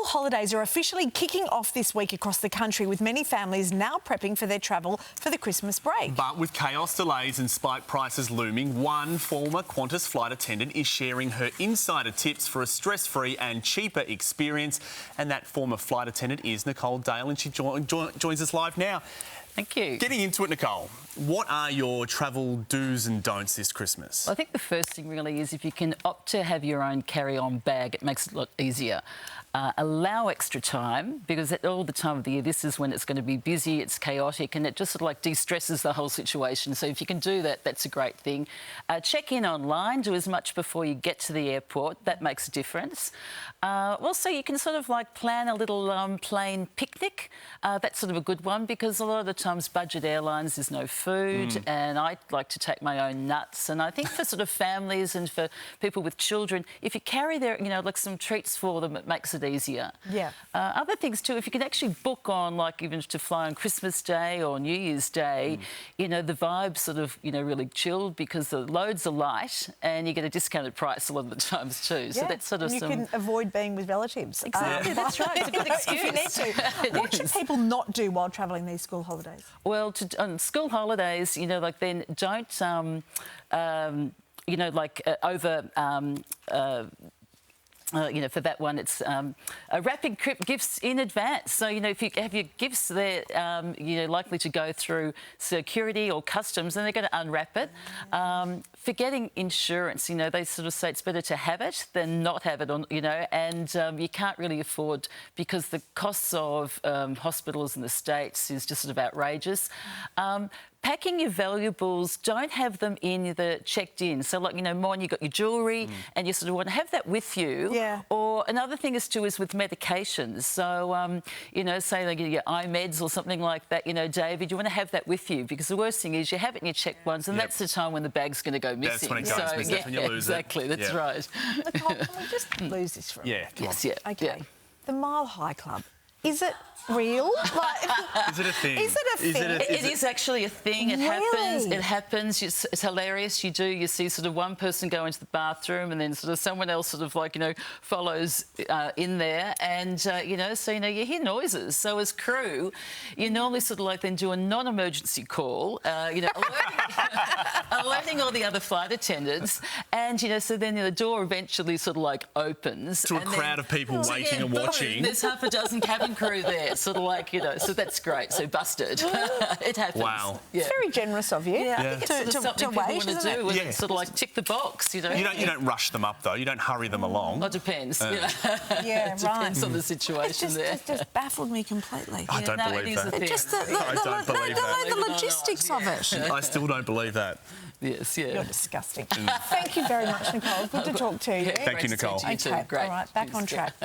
holidays are officially kicking off this week across the country, with many families now prepping for their travel for the Christmas break. But with chaos, delays and spike prices looming, one former Qantas flight attendant is sharing her insider tips for a stress-free and cheaper experience. And that former flight attendant is Nicole Dale, and she joins us live now. Thank you. Getting into it, Nicole, what are your travel do's and don'ts this Christmas? Well, I think the first thing really is if you can opt to have your own carry-on bag, it makes it a lot easier. Allow extra time, because at all the time of the year, this is when it's going to be busy, it's chaotic, and it just sort of like de-stresses the whole situation. So if you can do that, that's a great thing. Check in online, do as much before you get to the airport. That makes a difference. Also, you can sort of like plan a little plane picnic. That's sort of a good one, because a lot of the times budget airlines, there's no food, and I like to take my own nuts. And I think for sort of families and for people with children, if you carry their, you know, like some treats for them, it makes it easier. Yeah. Other things too, if you can actually book on, like even to fly on Christmas Day or New Year's Day, you know, the vibe's sort of, you know, really chilled because the loads are light and you get a discounted price a lot of the times too. Yeah. So that's sort of you can avoid being with relatives. Exactly, that's right. It's a good excuse. If you need to. What should people not do while travelling these school holidays? Well, on school holidays, you know, like then don't, you know, like you know, for that one, it's wrapping gifts in advance. So, you know, if you have your gifts there, you know, likely to go through security or customs, then they're going to unwrap it. Forgetting insurance, you know, they sort of say it's better to have it than not have it, you know, and you can't really afford, because the costs of hospitals in the States is just sort of outrageous. Packing your valuables, don't have them in the checked in. So, like, you know, mine, you got your jewellery and you sort of want to have that with you. Yeah. Or another thing is with medications. So, you know, say like your iMeds or something like that, you know, David, you want to have that with you, because the worst thing is you have it in your checked ones and that's the time when the bag's going to go missing. That's when it goes missing, that's when you lose exactly, it. that's right. Nicole, can we just lose this for a minute? Yes, yeah. Okay. Yeah. The Mile High Club. Is it real? Like, is it a thing? Is it a thing? It is actually a thing. It happens. Really? It happens. It's hilarious. You see sort of one person go into the bathroom and then sort of someone else sort of like, you know, follows in there, and you know, so you know, you hear noises. So as crew, you normally sort of like then do a non-emergency call, you know, alerting all the other flight attendants, and you know, so then the door eventually sort of like opens to a crowd of people waiting and watching. There's half a dozen cabin crew there, sort of like, you know, so that's great. So busted. It happens. Wow. Yeah. It's very generous of you. Yeah, I think it's sort of something people want to do, Yeah. sort of like tick the box, you know. You don't rush them up though. You don't hurry them along. It depends. Yeah, It depends on the situation there. It just baffled me completely. I don't believe that. I don't believe that. The logistics of it. I still don't believe that. Yes, yeah. You're disgusting. Thank you very much, Nicole. Good to talk to you. Thank you, Nicole. You too. Okay, Great. all right, back on track.